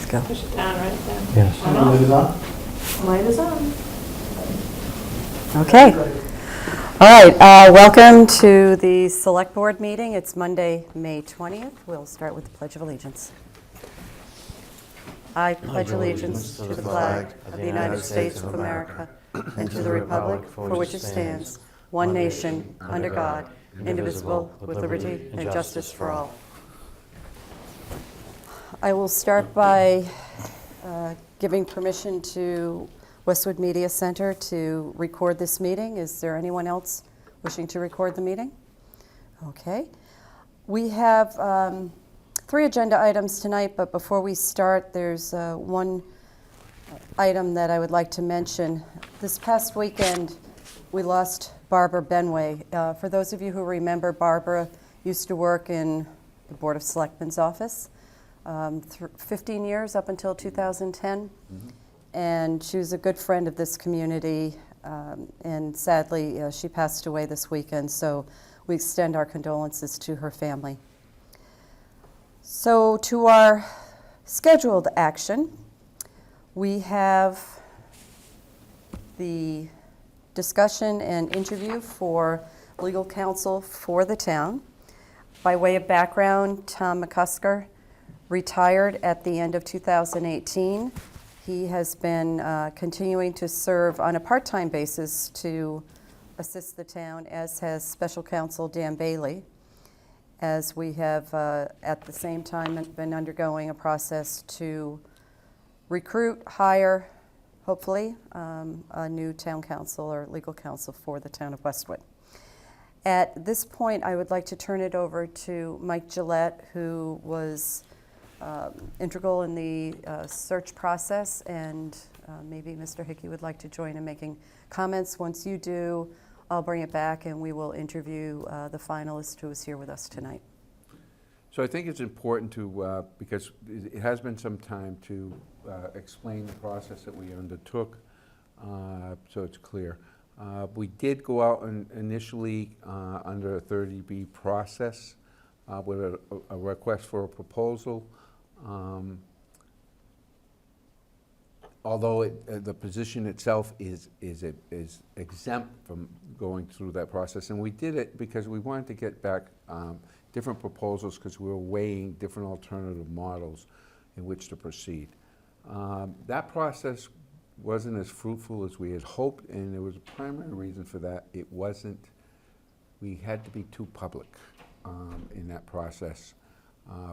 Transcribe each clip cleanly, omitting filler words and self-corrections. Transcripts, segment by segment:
go. Push it down, right there. Yes. Light is on? Light is on. Okay. All right, welcome to the Select Board meeting. It's Monday, May 20th. We'll start with the Pledge of Allegiance. I pledge allegiance to the flag of the United States of America and to the republic for which it stands, one nation, under God, indivisible, with liberty and justice for all. I will start by giving permission to Westwood Media Center to record this meeting. Is there anyone else wishing to record the meeting? Okay. We have 3 agenda items tonight, but before we start, there's one item that I would like to mention. This past weekend, we lost Barbara Benway. For those of you who remember, Barbara used to work in the Board of Selectmen's office 15 years up until 2010. Mm-hmm. And she was a good friend of this community, and sadly, she passed away this weekend, so we extend our condolences to her family. So to our scheduled action, we have the discussion and interview for legal counsel for the town. By way of background, Tom McCusker retired at the end of 2018. He has been continuing to serve on a part-time basis to assist the town, as has special counsel Dan Bailey, as we have at the same time been undergoing a process to recruit, hire, hopefully, a new town council or legal counsel for the town of Westwood. At this point, I would like to turn it over to Mike Gillette, who was integral in the search process, and maybe Mr. Hickey would like to join in making comments. Once you do, I'll bring it back and we will interview the finalist who is here with us tonight. So I think it's important to, because it has been some time, to explain the process that we undertook so it's clear. We did go out and initially under a 30B process with a request for a proposal. Although the position itself is exempt from going through that process, and we did it because we wanted to get back different proposals because we were weighing different alternative models in which to proceed. That process wasn't as fruitful as we had hoped, and there was a primary reason for that. We had to be too public in that process.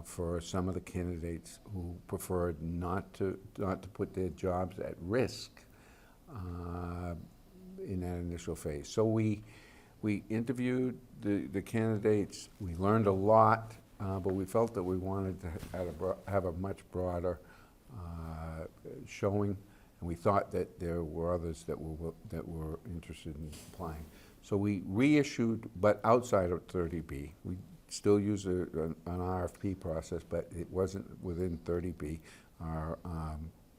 For some of the candidates who preferred not to put their jobs at risk in that initial phase. So we interviewed the candidates. We learned a lot, but we felt that we wanted to have a much broader showing, and we thought that there were others that were interested in applying. So we reissued, but outside of 30B. We still use an RFP process, but it wasn't within 30B. Our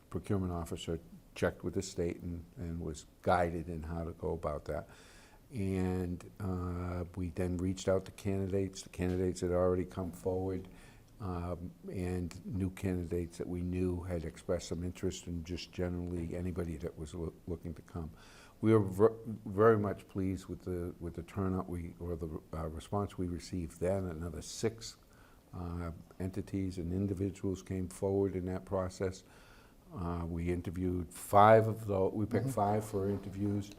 procurement officer checked with the state and was guided in how to go about that. And we then reached out to candidates. The candidates had already come forward, and new candidates that we knew had expressed some interest in just generally anybody that was looking to come. We were very much pleased with the turnout or the response we received then. Another 6 entities and individuals came forward in that process. We interviewed 5 of those. We picked 5 for interviews,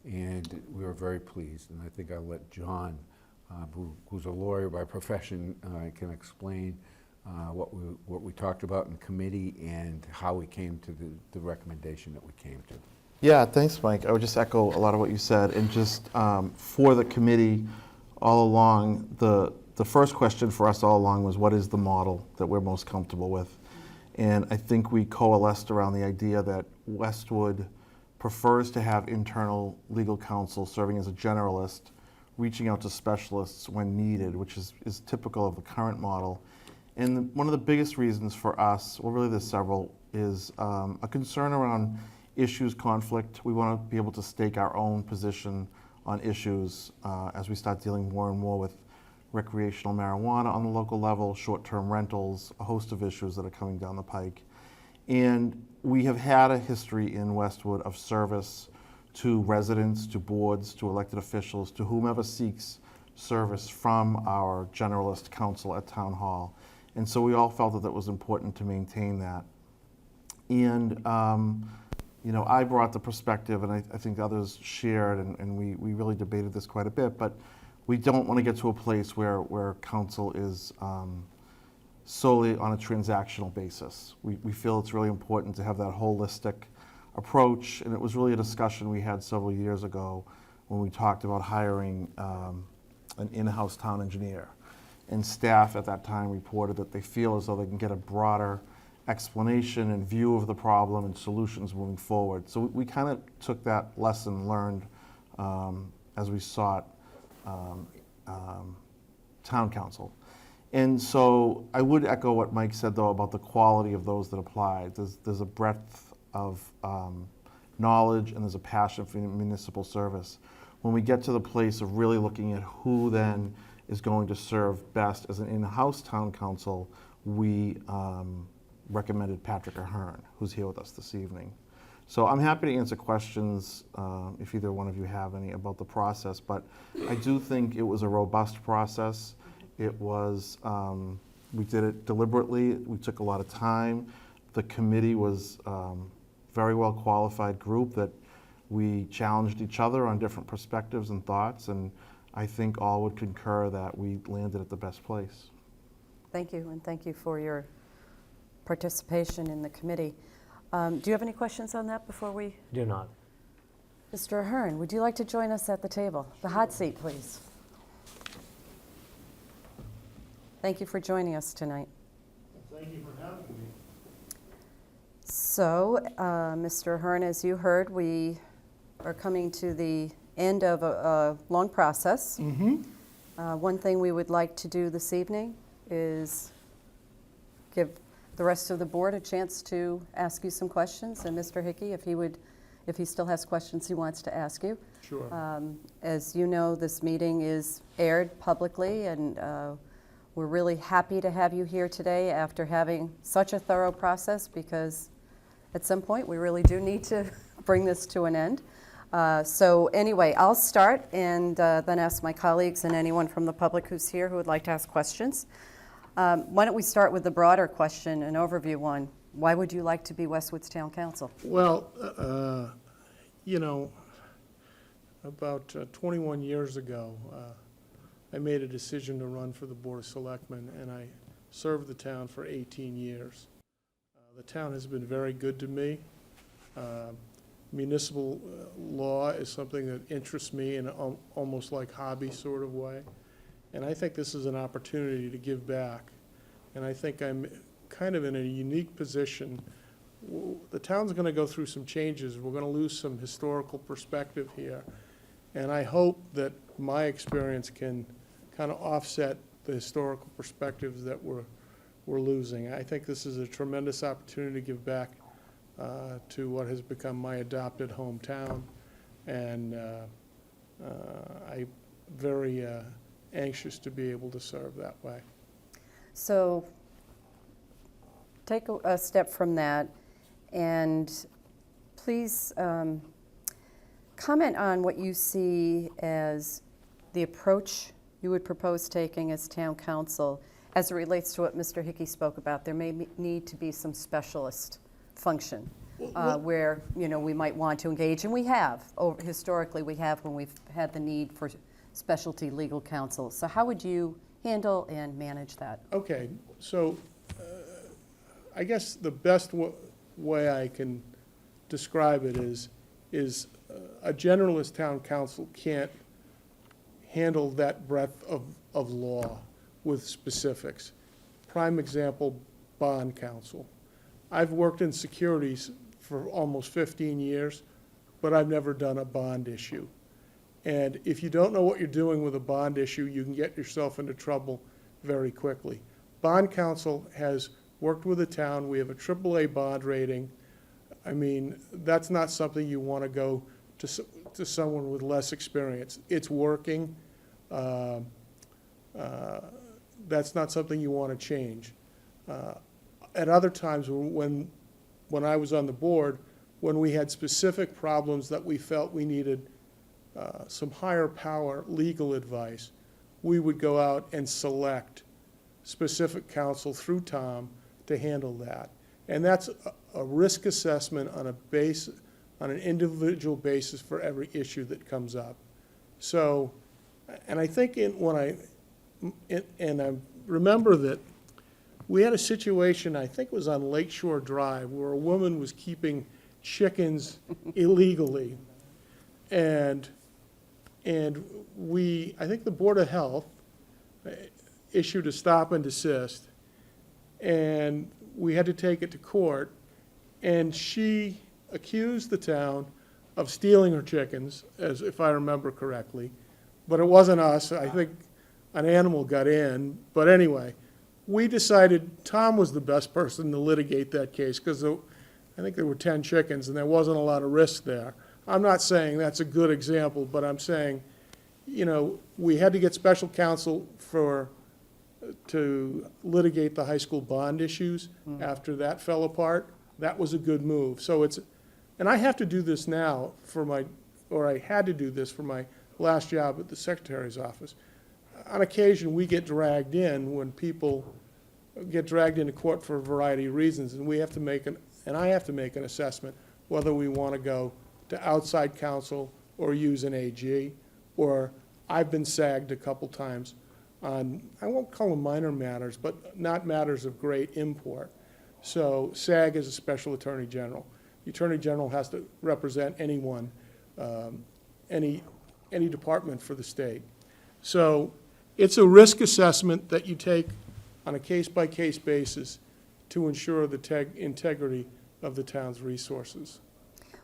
and we were very pleased. And I think I'll let John, who's a lawyer by profession, can explain what we talked about in committee and how we came to the recommendation that we came to. Yeah, thanks, Mike. I would just echo a lot of what you said. And just for the committee all along, the first question for us all along was, what is the model that we're most comfortable with? And I think we coalesced around the idea that Westwood prefers to have internal legal counsel serving as a generalist, reaching out to specialists when needed, which is typical of the current model. And one of the biggest reasons for us, well, really there's several, is a concern around issues conflict. We want to be able to stake our own position on issues as we start dealing more and more with recreational marijuana on the local level, short-term rentals, a host of issues that are coming down the pike. And we have had a history in Westwood of service to residents, to boards, to elected officials, to whomever seeks service from our generalist council at Town Hall. And so we all felt that it was important to maintain that. And, I brought the perspective, and I think others shared, and we really debated this quite a bit, but we don't want to get to a place where council is solely on a transactional basis. We feel it's really important to have that holistic approach, and it was really a discussion we had several years ago when we talked about hiring an in-house town engineer. And staff at that time reported that they feel as though they can get a broader explanation and view of the problem and solutions moving forward. So we kind of took that lesson learned as we sought town council. And so I would echo what Mike said, though, about the quality of those that apply. There's a breadth of knowledge, and there's a passion for municipal service. When we get to the place of really looking at who then is going to serve best as an in-house town council, we recommended Patrick Ahern, who's here with us this evening. So I'm happy to answer questions if either one of you have any about the process, but I do think it was a robust process. It was, we did it deliberately, we took a lot of time. The committee was very well qualified group that we challenged each other on different perspectives and thoughts, and I think all would concur that we landed at the best place. Thank you, and thank you for your participation in the committee. Do you have any questions on that before we? Do not. Mr. Ahern, would you like to join us at the table? The hot seat, please. Thank you for joining us tonight. Thank you for having me. So, Mr. Ahern, as you heard, we are coming to the end of a long process. One thing we would like to do this evening is give the rest of the board a chance to ask you some questions, and Mr. Hickey, if he still has questions he wants to ask you. Sure. As you know, this meeting is aired publicly, and we're really happy to have you here today after having such a thorough process, because at some point we really do need to bring this to an end. So anyway, I'll start and then ask my colleagues and anyone from the public who's here who would like to ask questions. Why don't we start with the broader question, an overview one. Why would you like to be Westwood's town council? Well, about 21 years ago, I made a decision to run for the Board of Selectmen, and I served the town for 18 years. The town has been very good to me. Municipal law is something that interests me in an almost like hobby sort of way. And I think this is an opportunity to give back. And I think I'm kind of in a unique position. The town's going to go through some changes. We're going to lose some historical perspective here. And I hope that my experience can kind of offset the historical perspectives that we're losing. I think this is a tremendous opportunity to give back to what has become my adopted hometown. And I'm very anxious to be able to serve that way. So take a step from that, and please comment on what you see as the approach you would propose taking as town council as it relates to what Mr. Hickey spoke about. There may need to be some specialist function where we might want to engage, and we have. Historically, we have when we've had the need for specialty legal counsel. So how would you handle and manage that? Okay, so I guess the best way I can describe it is a generalist town council can't handle that breadth of law with specifics. Prime example, bond counsel. I've worked in securities for almost 15 years, but I've never done a bond issue. And if you don't know what you're doing with a bond issue, you can get yourself into trouble very quickly. Bond counsel has worked with the town. We have a AAA bond rating. I mean, that's not something you want to go to someone with less experience. It's working. that's not something you want to change. At other times, when I was on the board, when we had specific problems that we felt we needed some higher power legal advice, we would go out and select specific counsel through Tom to handle that. And that's a risk assessment on an individual basis for every issue that comes up. So, and I think I remember that we had a situation, I think it was on Lakeshore Drive, where a woman was keeping chickens illegally. And I think the Board of Health issued a stop and desist, and we had to take it to court, and she accused the town of stealing her chickens, as if I remember correctly, but it wasn't us. I think an animal got in, but anyway, we decided Tom was the best person to litigate that case, because I think there were 10 chickens, and there wasn't a lot of risk there. I'm not saying that's a good example, but I'm saying, you know, we had to get special counsel to litigate the high school bond issues after that fell apart. That was a good move. So and I have to do this now I had to do this for my last job at the Secretary's office. On occasion, we get dragged in when people get dragged into court for a variety of reasons, and I have to make an assessment whether we want to go to outside counsel or use an AG, or I've been sagged a couple times on, I won't call them minor matters, but not matters of great import. So SAG is a special attorney general. The attorney general has to represent anyone, any department for the state. So it's a risk assessment that you take on a case-by-case basis to ensure the integrity of the town's resources.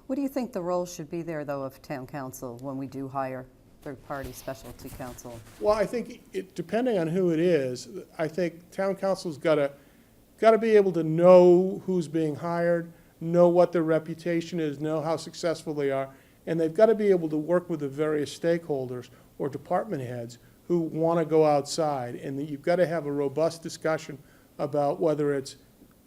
What do you think the role should be there, though, of town council when we do hire third-party specialty counsel? Well, I think depending on who it is, I think town council's got to be able to know who's being hired, know what their reputation is, know how successful they are, and they've got to be able to work with the various stakeholders or department heads who want to go outside, and you've got to have a robust discussion about whether it's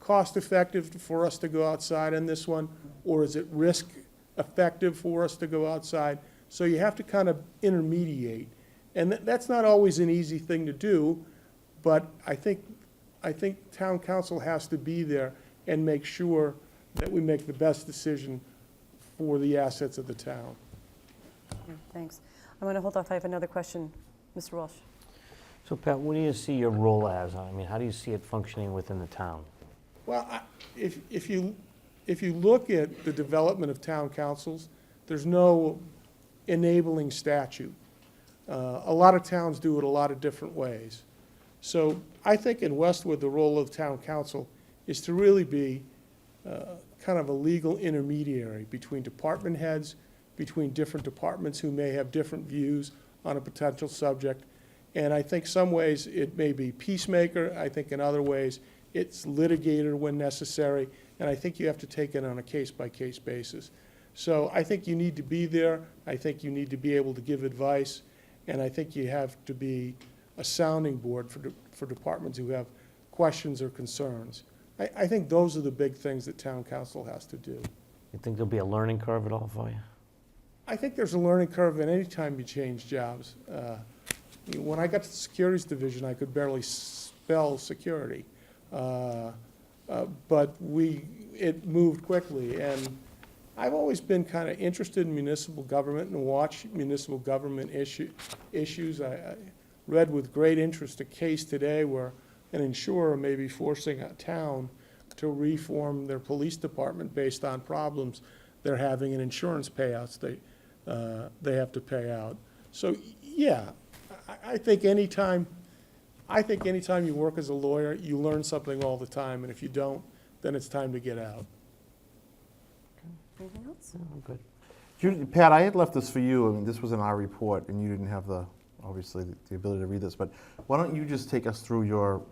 cost-effective for us to go outside in this one, or is it risk-effective for us to go outside? So you have to kind of intermediate. And that's not always an easy thing to do, but I think town council has to be there and make sure that we make the best decision for the assets of the town. Yeah, thanks. I'm going to hold off. I have another question. Mr. Walsh. So Pat, what do you see your role as? I mean, how do you see it functioning within the town? Well, if you look at the development of town councils, there's no enabling statute. A lot of towns do it a lot of different ways. So I think in Westwood, the role of town council is to really be kind of a legal intermediary between department heads, between different departments who may have different views on a potential subject. And I think some ways it may be peacemaker. I think in other ways it's litigator when necessary. And I think you have to take it on a case-by-case basis. So I think you need to be there. I think you need to be able to give advice. And I think you have to be a sounding board for departments who have questions or concerns. I think those are the big things that town council has to do. You think there'll be a learning curve at all for you? I think there's a learning curve at any time you change jobs. When I got to the securities division, I could barely spell security. But it moved quickly. And I've always been kind of interested in municipal government and watch municipal government issues. I read with great interest a case today where an insurer may be forcing a town to reform their police department based on problems they're having in insurance payouts they have to pay out. So yeah, I think anytime you work as a lawyer, you learn something all the time, and if you don't, then it's time to get out. Anything else? Oh, good. Pat, I had left this for you. I mean, this was in our report, and you didn't have obviously the ability to read this, but why don't you just take us through your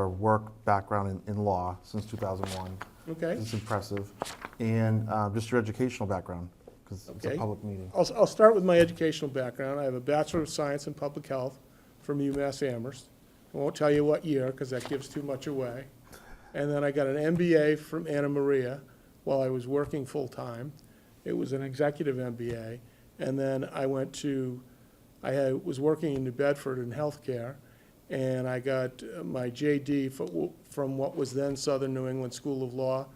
work background in law since 2001? Okay. It's impressive. And just your educational background, because it's a Okay. public meeting. I'll start with my educational background. I have a Bachelor of Science in Public Health from UMass Amherst. I won't tell you what year, because that gives too much away. And then I got an MBA from Anna Maria while I was working full-time. It was an executive MBA. And then I was working in New Bedford in healthcare, and I got my JD from what was then Southern New England School of Law.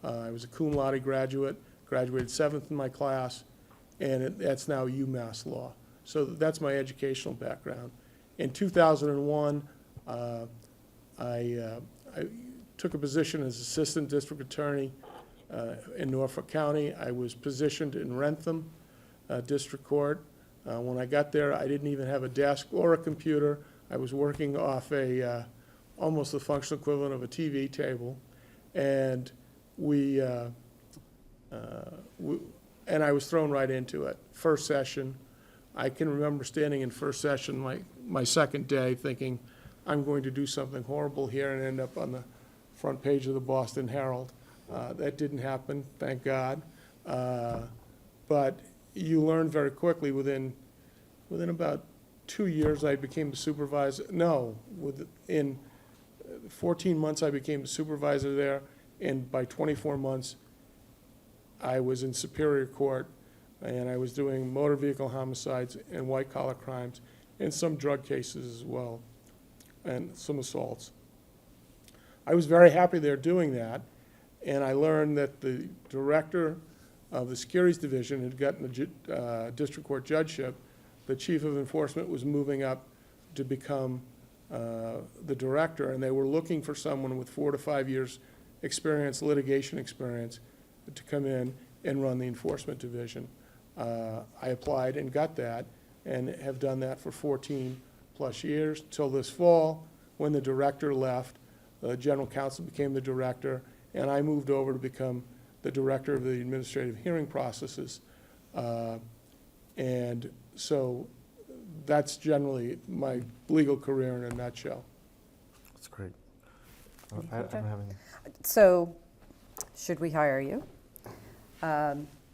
I was a cum laude graduate, graduated 7th in my class, and that's now UMass Law. So that's my educational background. In 2001, I took a position as Assistant District Attorney in Norfolk County. I was positioned in Rentham District Court. When I got there, I didn't even have a desk or a computer. I was working off almost the functional equivalent of a TV table. And and I was thrown right into it. First session, I can remember standing in first session my second day thinking, I'm going to do something horrible here and end up on the front page of the Boston Herald. That didn't happen, thank God. But you learn very quickly. Within about 2 years, I became the supervisor. No, in 14 months, I became the supervisor there. And by 24 months, I was in Superior Court, and I was doing motor vehicle homicides and white-collar crimes, and some drug cases as well, and some assaults. I was very happy there doing that, and I learned that the director of the Securities Division had gotten a district court judgeship. The chief of enforcement was moving up to become the director, and they were looking for someone with 4 to 5 years experience, litigation experience, to come in and run the enforcement division. I applied and got that, and have done that for 14 plus years till this fall, when the director left. The general counsel became the director, and I moved over to become the director of the administrative hearing processes. And so that's generally my legal career in a nutshell. That's great. I don't have any. So, should we hire you?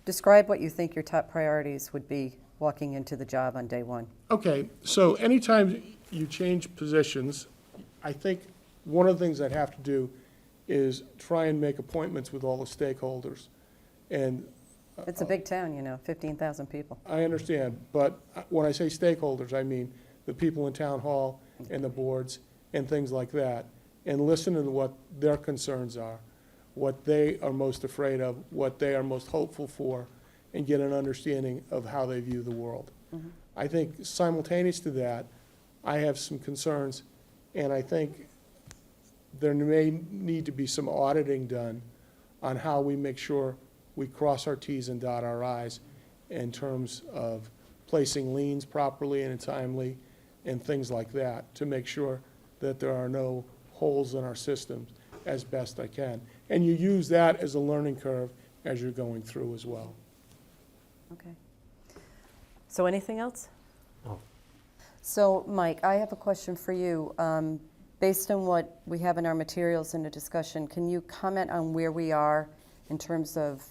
Describe what you think your top priorities would be walking into the job on day one. Okay, so anytime you change positions, I think one of the things I'd have to do is try and make appointments with all the stakeholders. And It's a big town, 15,000 people. I understand, but when I say stakeholders, I mean the people in town hall and the boards and things like that, and listen to what their concerns are, what they are most afraid of, what they are most hopeful for, and get an understanding of how they view the world. I think simultaneous to that, I have some concerns, and I think there may need to be some auditing done on how we make sure we cross our Ts and dot our Is in terms of placing liens properly and timely and things like that, to make sure that there are no holes in our systems as best I can. And you use that as a learning curve as you're going through as well. Okay. So anything else? No. So, Mike, I have a question for you. Based on what we have in our materials in the discussion, can you comment on where we are in terms of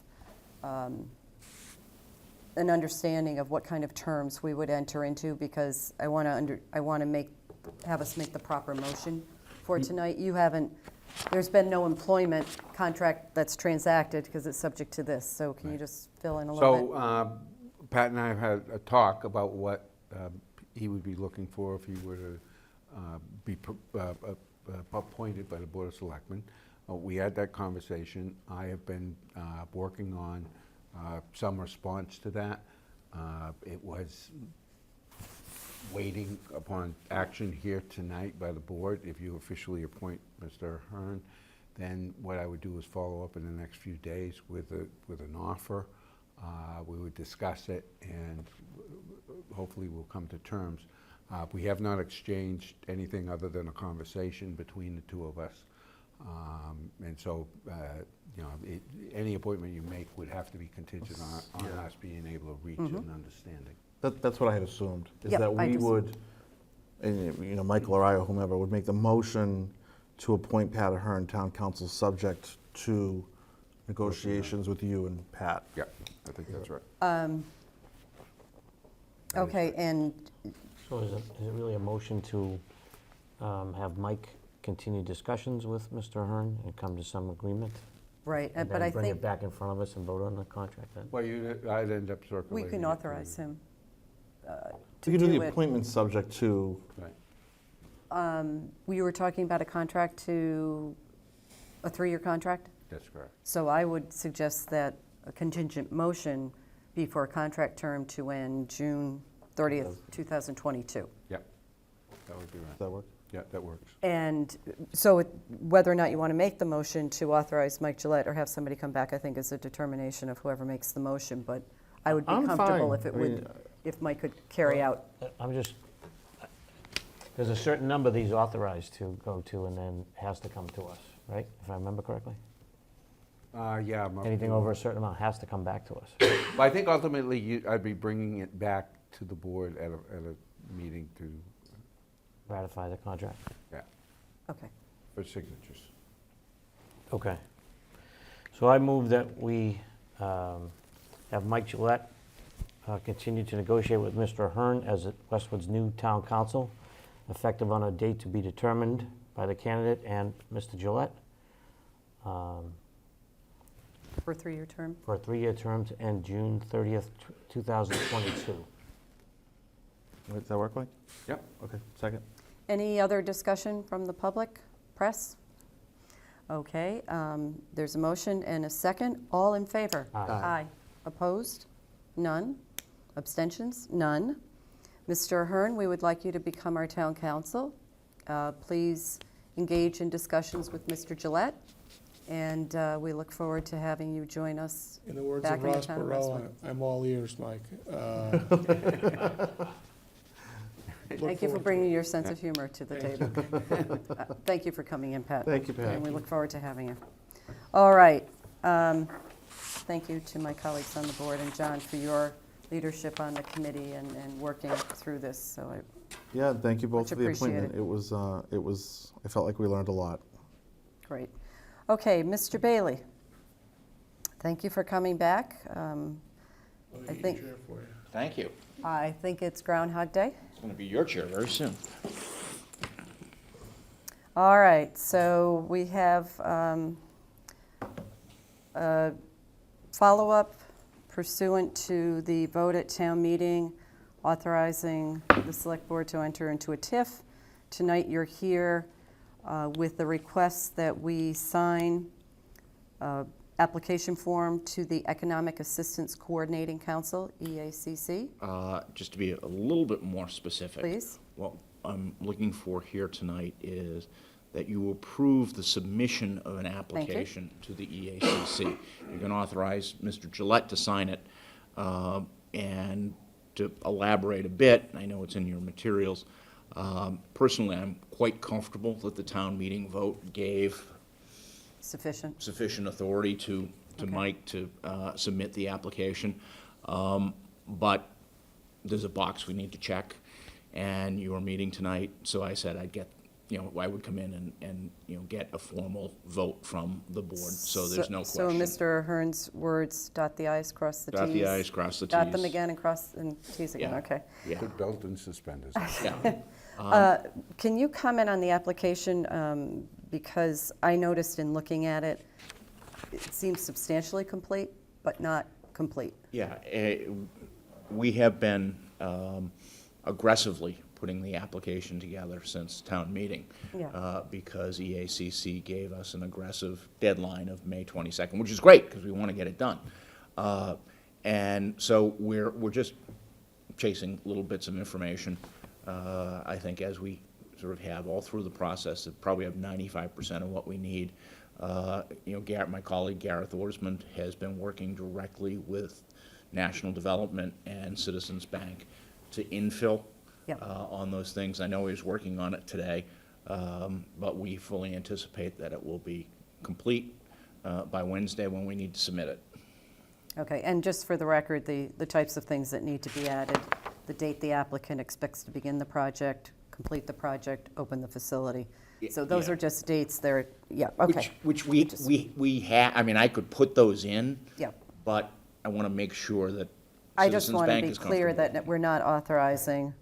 an understanding of what kind of terms we would enter into? Because I want to have us make the proper motion for tonight. You haven't. There's been no employment contract that's transacted because it's subject to this. So can you just fill in a little bit? So Pat and I have had a talk about what he would be looking for if he were to be appointed by the Board of Selectmen. We had that conversation. I have been working on some response to that. It was waiting upon action here tonight by the board. If you officially appoint Mr. Hearn, then what I would do is follow up in the next few days with an offer. We would discuss it, and hopefully we'll come to terms. We have not exchanged anything other than a conversation between the two of us. And so, any appointment you make would have to be contingent on us being able to reach an understanding. That's what I had assumed, is Yep, that I we just- would, and Michael or I or whomever would make the motion to appoint Pat Ahern town council, subject to negotiations with you and Pat. Yeah, I think that's right. Okay, and So is it really a motion to have Mike continue discussions with Mr. Ahern and come to some agreement? Right, And but I then bring it think back in front of us and vote on the contract then? Well, I'd end up we circulating. can it authorize to- him We to can do do the it. appointment subject to, Right, We were talking about a contract to, a 3-year contract? that's correct. So I would suggest that a contingent motion be for a contract term to end June 30th, 2022. Yep, that would be right. does that work? Yeah, that works. And so whether or not you want to make the motion to authorize Mike Gillette or have somebody come back, I think is a determination of whoever makes the motion, but I would be I'm comfortable fine. if it I mean, would, if Mike could carry out. I'm just, there's a certain number these authorized to go to and then has to come to us, right? If I remember correctly? Yeah. Anything over a certain amount has to come back to us. Well, I think ultimately I'd be bringing it back to the board at a meeting to, Ratify the contract. yeah, Okay. for signatures. Okay. So I move that we have Mike Gillette continue to negotiate with Mr. Ahern as Westwood's new town council, effective on a date to be determined by the candidate and Mr. Gillette, For a 3-year term? for a 3-year term to end June 30th, 2022. Does that work, Mike? Yep. Okay, second. Any other discussion from the public, press? Okay, there's a motion and a second. All in favor? Aye. Aye. Opposed? None. Abstentions? None. Mr. Ahern, we would like you to become our town council. Please engage in discussions with Mr. Gillette, and we look forward to having you join us. In the words Back of in the Ross town of Perot, Westwood. I'm all ears, Mike. Thank you for bringing your sense of humor to the Thank table. Thank you for coming in, Pat. Thank you, Pat. And we look forward to having you. All right. Thank you to my colleagues on the board and John for your leadership on the committee and working through this. So Yeah, thank you both Much for the appointment. appreciated. It was, I felt like we learned a lot. great. Okay, Mr. Bailey, thank you for coming back. I think Thank you. it's Groundhog Day. It's going to be your chair very soon. All right, so we have a follow-up pursuant to the vote at town meeting authorizing the select board to enter into a TIF. Tonight, you're here with the request that we sign application form to the Economic Assistance Coordinating Council, EACC, Just to be a little bit more specific. please. What I'm looking for here tonight is that you approve the submission of an application to the EACC. You can authorize Mr. Gillette to sign it, and to elaborate a bit, I know it's in your materials, personally, I'm quite comfortable that the town meeting vote gave Sufficient. sufficient authority to Okay. Mike to submit the application. But there's a box we need to check, and you were meeting tonight, so I said I'd get, I would come in and get a formal vote from the board, so there's no So question. Mr. Ahern's words, dot the i's, cross the t's. Dot the i's, cross the t's. Dot them again and cross and t's again, Yeah. okay. Yeah, Put belt and suspenders. yeah. Can you comment on the application? Because I noticed in looking at it, it seems substantially complete, but not complete. Yeah, we have been aggressively putting the application together since town meeting. Yeah. Because EACC gave us an aggressive deadline of May 22nd, which is great, because we want to get it done. And so we're just chasing little bits of information. I think as we sort of have all through the process, that probably have 95% of what we need. My colleague Gareth Orsmond has been working directly with National Development and Citizens Bank to infill Yep. on those things. I know he's working on it today, but we fully anticipate that it will be complete by Wednesday when we need to submit it. Okay, and just for the record, the types of things that need to be added, the date the applicant expects to begin the project, complete the project, open the facility. So those Yeah. are just dates, they're, yeah, okay. Which we have, I could put those in. Yeah. But I want to make sure that I just Citizens want to Bank be is clear comfortable. that we're not authorizing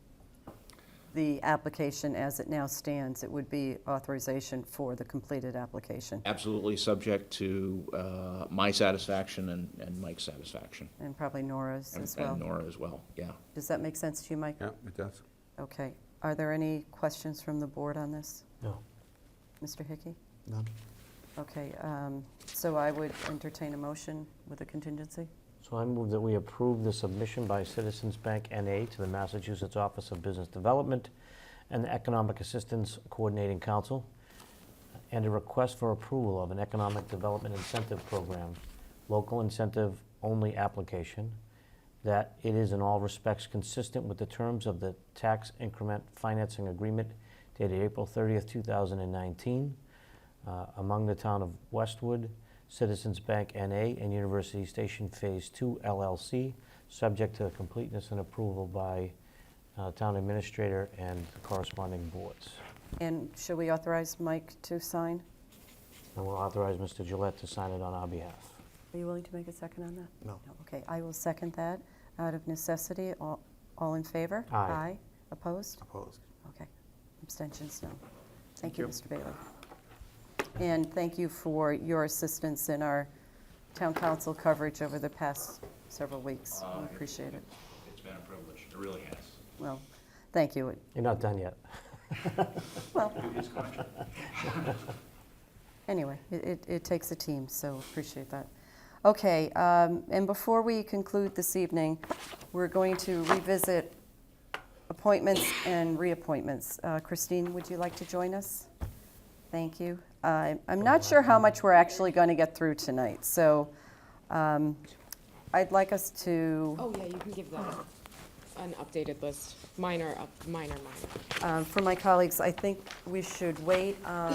the application as it now stands. It would be authorization for the completed application, Absolutely subject to my satisfaction and Mike's satisfaction. and probably Nora's And- as well. And Nora as well, yeah. Does that make sense to you, Mike? Yeah, it does. Okay. Are there any questions from the board on this? No. Mr. Hickey? None? Okay, so I would entertain a motion with a contingency. So I move that we approve the submission by Citizens Bank N.A. to the Massachusetts Office of Business Development and the Economic Assistance Coordinating Council, and a request for approval of an Economic Development Incentive Program, local incentive only application, that it is in all respects consistent with the terms of the tax increment financing agreement dated April 30th, 2019, among the town of Westwood, Citizens Bank N.A. and University Station Phase 2 LLC, subject to completeness and approval by town administrator and the corresponding boards. And should we authorize Mike to sign? And we'll authorize Mr. Gillette to sign it on our behalf. Are you willing to make a second on that? No. Okay, I will second that out of necessity. All in favor? Aye. Opposed? Opposed. Okay. Abstentions, no. Thank you, Mr. Bailey. And thank you for your assistance in our town council coverage over the past several weeks. We appreciate it. It's been a privilege, it really has. Well, thank you. You're not done yet. Well, anyway, it takes a team, so appreciate that. Okay, and before we conclude this evening, we're going to revisit appointments and reappointments. Christine, would you like to join us? Thank you. I'm not sure how much we're actually going to get through tonight, so I'd like us to, Oh, yeah, you can give them an updated list. Minor. for my colleagues, I think we should wait on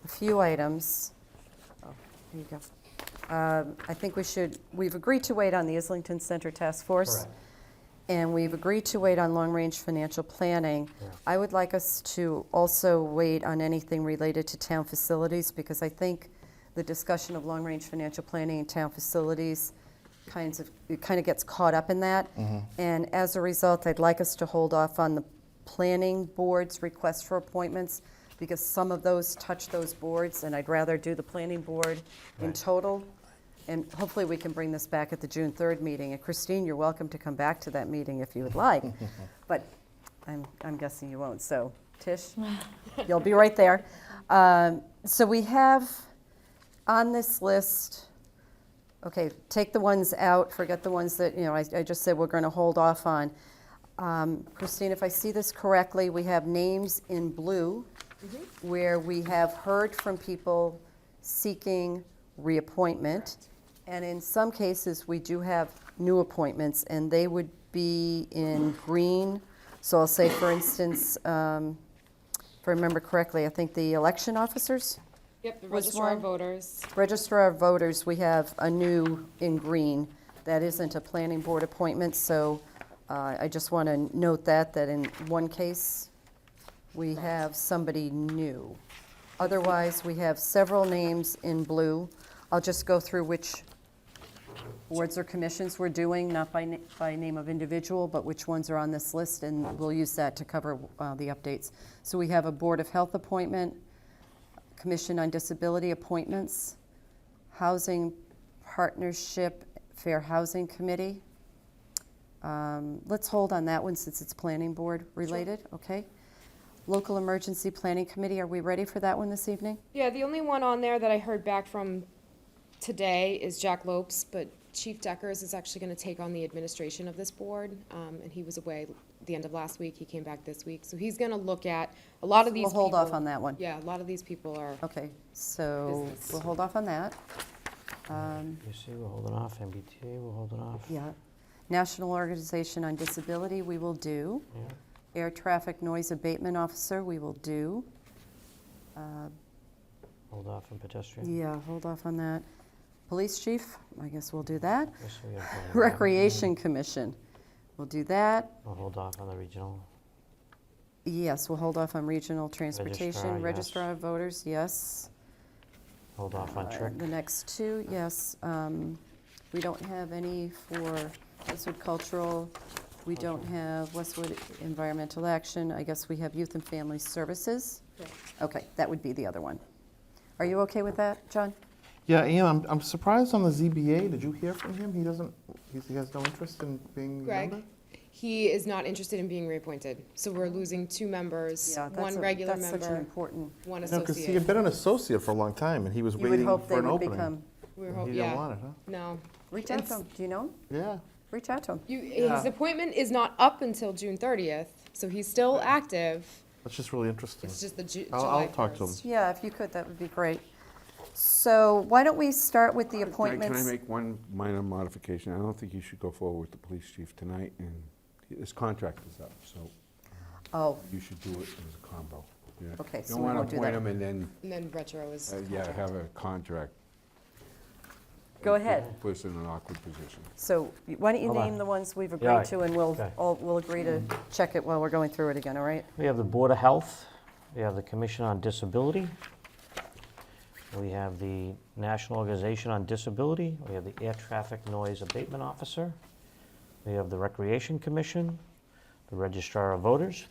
a few items. Oh, here you go. I think we've agreed to wait on the Islington Center Task Force. Correct. And we've agreed to wait on long-range financial planning. Yeah. I would like us to also wait on anything related to town facilities, because I think the discussion of long-range financial planning and town facilities it kind of gets caught up in that. And as a result, I'd like us to hold off on the planning board's request for appointments, because some of those touch those boards, and I'd rather do the planning board in Right. total. And hopefully we can bring this back at the June 3rd meeting. And Christine, you're welcome to come back to that meeting if you would like. But I'm guessing you won't. So Tish, you'll be right there. So we have on this list, okay, take the ones out, forget the ones that, I just said we're going to hold off on. Christine, if I see this correctly, we have names in blue where we have heard from people seeking reappointment. And in some cases, we do have new appointments, and they would be in green. So I'll say, for instance, if I remember correctly, I think the election officers, Yep, the Was registrar of one- voters. registrar of voters, we have a new in green. That isn't a planning board appointment, so I just want to note that in one case, we have somebody new. Otherwise, we have several names in blue. I'll just go through which boards or commissions we're doing, not by name of individual, but which ones are on this list, and we'll use that to cover the updates. So we have a Board of Health appointment, Commission on Disability appointments, Housing Partnership Fair Housing Committee. Let's hold on that one since it's planning board related, okay? Local Emergency Planning Committee, are we ready for that one this evening? Yeah, the only one on there that I heard back from today is Jack Lopes, but Chief Deckers is actually going to take on the administration of this board, and he was away the end of last week. He came back this week, so he's going to look at a lot of these We'll hold off people- on that one. Yeah, a lot of these people are. Okay, so Business. we'll hold off on that. You see, we're holding off. MBTA, we're holding off. Yeah. National Organization on Disability, we will do. Yeah. Air Traffic Noise Abatement Officer, we will do. Hold off on pedestrian. Yeah, hold off on that. Police Chief, I guess we'll do that. Yes, we have one. Recreation Commission, we'll do that. We'll hold off on the regional. Yes, we'll hold off on Regional Registrar, Transportation. yes. Registrar of Voters, yes. Hold off on trick. The next two, yes. We don't have any for Westwood Cultural We don't have Westwood Environmental Action. I guess we have Youth and Family Services. Correct. Okay, that would be the other one. Are you okay with that, John? Yeah, Ian, I'm surprised on the ZBA. Did you hear from him? He has no interest in being a Greg? member? He is not interested in being reappointed, so we're losing two members, Yeah, that's one regular That's such an member, important, one No, because he had associate. been an associate for a long time, and he was you would waiting hope for they an would opening. become, We were He hoping, didn't yeah, want it, huh? no. reach out to It's- him. Do you know him? Yeah. Reach out to him. His appointment is not up until June 30th, so he's still active. That's just really interesting. It's just the I'll July talk to him. 1st. Yeah, if you could, that would be great. So why don't we start with the Can I appointments? make one minor modification? I don't think you should go forward with the police chief tonight, and his contract is up, so Oh, you should do it as a combo. Yeah. Okay, so Don't we want won't to do appoint that. him and then, And then retro is. yeah, have a contract. go ahead. Put us in an awkward position. So why don't you Hold on. name the ones we've Yeah, agreed all to, right. and we'll, Okay. we'll agree to check it while we're going through it again, all right? We have the Board of Health, we have the Commission on Disability, we have the National Organization on Disability, we have the Air Traffic Noise Abatement Officer, we have the Recreation Commission, the Registrar of Voters,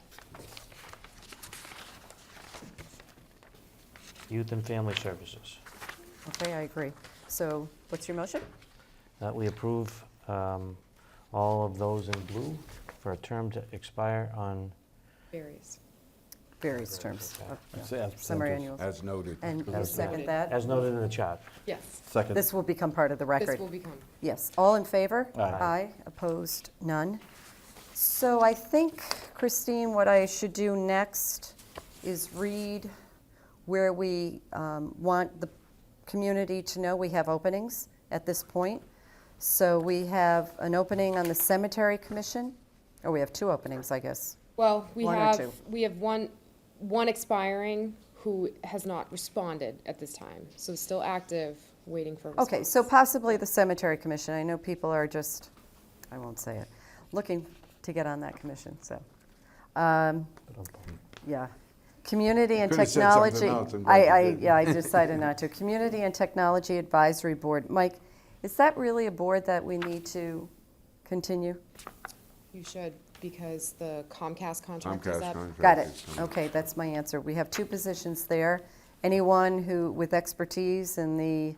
Youth and Family Services. Okay, I agree. So what's your motion? That we approve all of those in blue for a term to expire on, Varies. Various terms. Okay. of Summer annuals. As noted. And you As second noted. that? as noted in the chart. Yes, Second. This will become part of the this record. will become. Yes, all in favor? Aye. Opposed? None. So I think, Christine, what I should do next is read where we want the community to know we have openings at this point. So we have an opening on the Cemetery Commission, or we have two openings, I guess. Well, we One or have, two? we have one expiring who has not responded at this time, so still active, waiting for response. Okay, so possibly the Cemetery Commission. I know people are just, I won't say it, looking to get on that commission, so. Yeah. Community and Could've said something Technology. else, I'm glad you did. Yeah, I decided not to. Community and Technology Advisory Board. Mike, is that really a board that we need to continue? You should, because the Comcast contract is Comcast up. contract. Got it. is coming. Okay, that's my answer. We have two positions there. Anyone who, with expertise in the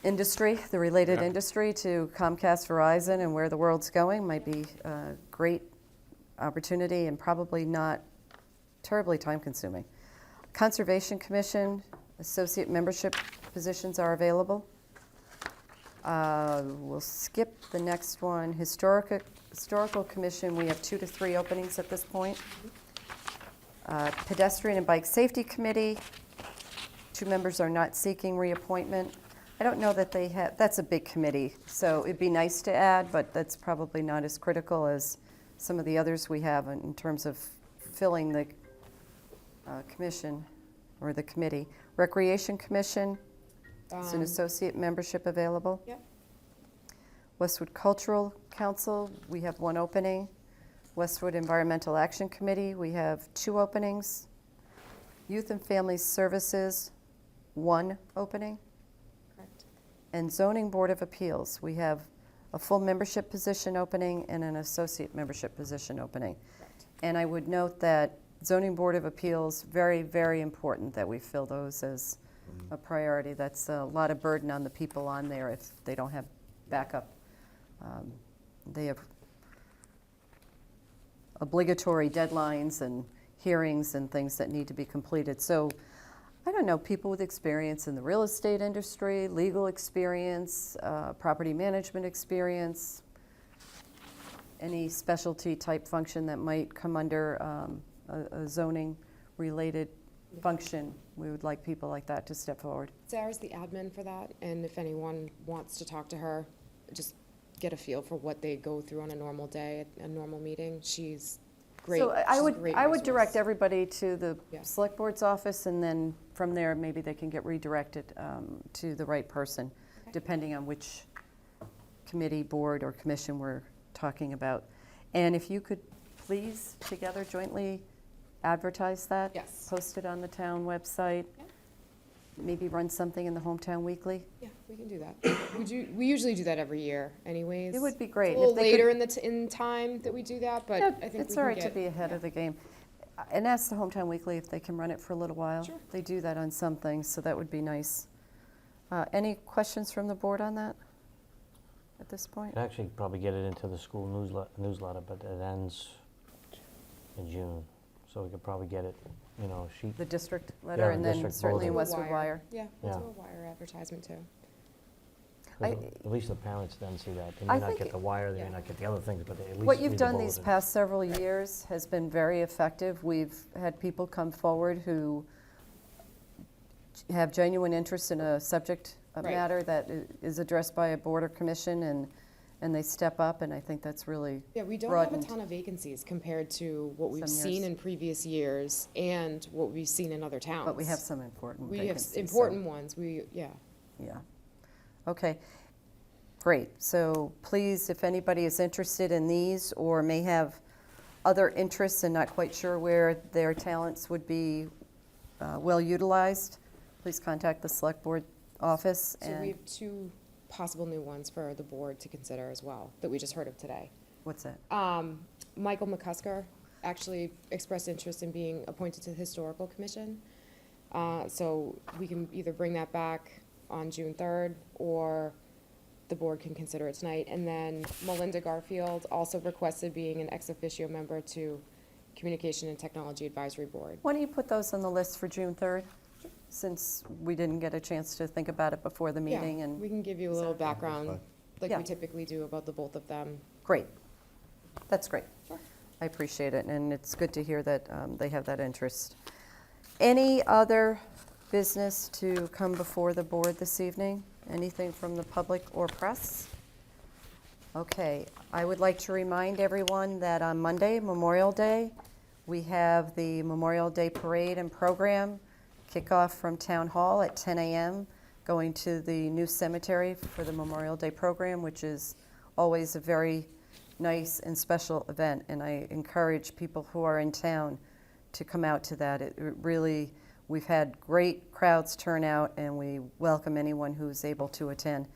industry, the related Yeah. industry to Comcast, Verizon, and where the world's going might be a great opportunity and probably not terribly time-consuming. Conservation Commission, associate membership positions are available. We'll skip the next one. Historical Commission, we have 2 to 3 openings at this point. Pedestrian and Bike Safety Committee, 2 members are not seeking reappointment. I don't know that they have, that's a big committee, so it'd be nice to add, but that's probably not as critical as some of the others we have in terms of filling the commission or the committee. Recreation Commission, is an associate membership available. Yep. Westwood Cultural Council, we have 1 opening. Westwood Environmental Action Committee, we have 2 openings. Youth and Family Services, 1 opening. Correct. And Zoning Board of Appeals, we have a full membership position opening and an associate membership position opening. And I would note that Zoning Board of Appeals, very, very important that we fill those as a priority. That's a lot of burden on the people on there if they don't have backup. They have obligatory deadlines and hearings and things that need to be completed. So, I don't know, people with experience in the real estate industry, legal experience, property management experience, any specialty type function that might come under a zoning-related function, we would like people like that to step forward. Sarah's the admin for that, and if anyone wants to talk to her, just get a feel for what they go through on a normal day, a normal meeting. She's great. So I She's a would, great I would direct resource. everybody to the Yeah. select board's office, and then from there, maybe they can get redirected to the right person, depending on which committee, board, or commission we're talking about. And if you could please, together jointly advertise that? Yes. Post it on the town website? Yeah. Maybe run something in the Hometown Weekly? Yeah, we can do that. We usually do that every year anyways. It would be great. It's a little if they could- later in time that we do that, but Yeah, I think we it's can all right to get- be ahead yeah. of the game. And ask the Hometown Weekly if they can run it for a little while. Sure. They do that on some things, so that would be nice. Any questions from the board on that at this point? Could actually probably get it into the school newsletter, but it ends in June. So we could probably get it, you know, sheet. The district Yeah, letter, the and then district certainly in bulletin. Westwood Wire. Yeah, we'll Yeah. do a wire advertisement too. At least the parents then see that. They I may not think get the wire, they may yeah. not get the other things, but they at least What read you've the done these bulletin. past several years has been very effective. We've had people come forward who have genuine interest in a subject Right. matter that is addressed by a board or commission, and they step up, and I think that's really Yeah, we don't have a broadened. ton of vacancies compared to what we've Some seen years. in previous years and what we've seen in other towns. But we have some important We have vacancies, so- important ones, yeah. Yeah. Okay, great. So please, if anybody is interested in these or may have other interests and not quite sure where their talents would be well utilized, please contact the Select Board office. So we And have two possible new ones for the board to consider as well, that we just heard of today. what's that? Michael McCusker actually expressed interest in being appointed to the Historical Commission. So we can either bring that back on June 3rd, or the board can consider it tonight. And then Melinda Garfield also requested being an ex officio member to Communication and Technology Advisory Board. Why don't you put those on the list for June 3rd, since we didn't get a chance to think about it before the meeting? Yeah, And we can give you a little background, like Yeah. we typically do about the both of them. great. That's great. Sure. I appreciate it, and it's good to hear that they have that interest. Any other business to come before the board this evening? Anything from the public or press? Okay, I would like to remind everyone that on Monday, Memorial Day, we have the Memorial Day Parade and Program kickoff from Town Hall at 10 a.m., going to the new cemetery for the Memorial Day program, which is always a very nice and special event, and I encourage people who are in town to come out to that. It really, we've had great crowds turn out, and we welcome anyone who's able to attend.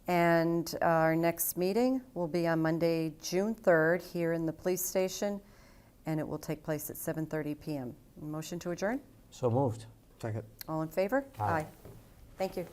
And our next meeting will be on Monday, June 3rd, here in the police station, and it will take place at 7:30 p.m. Motion to adjourn? So moved. Second. All in favor? Aye. Thank you.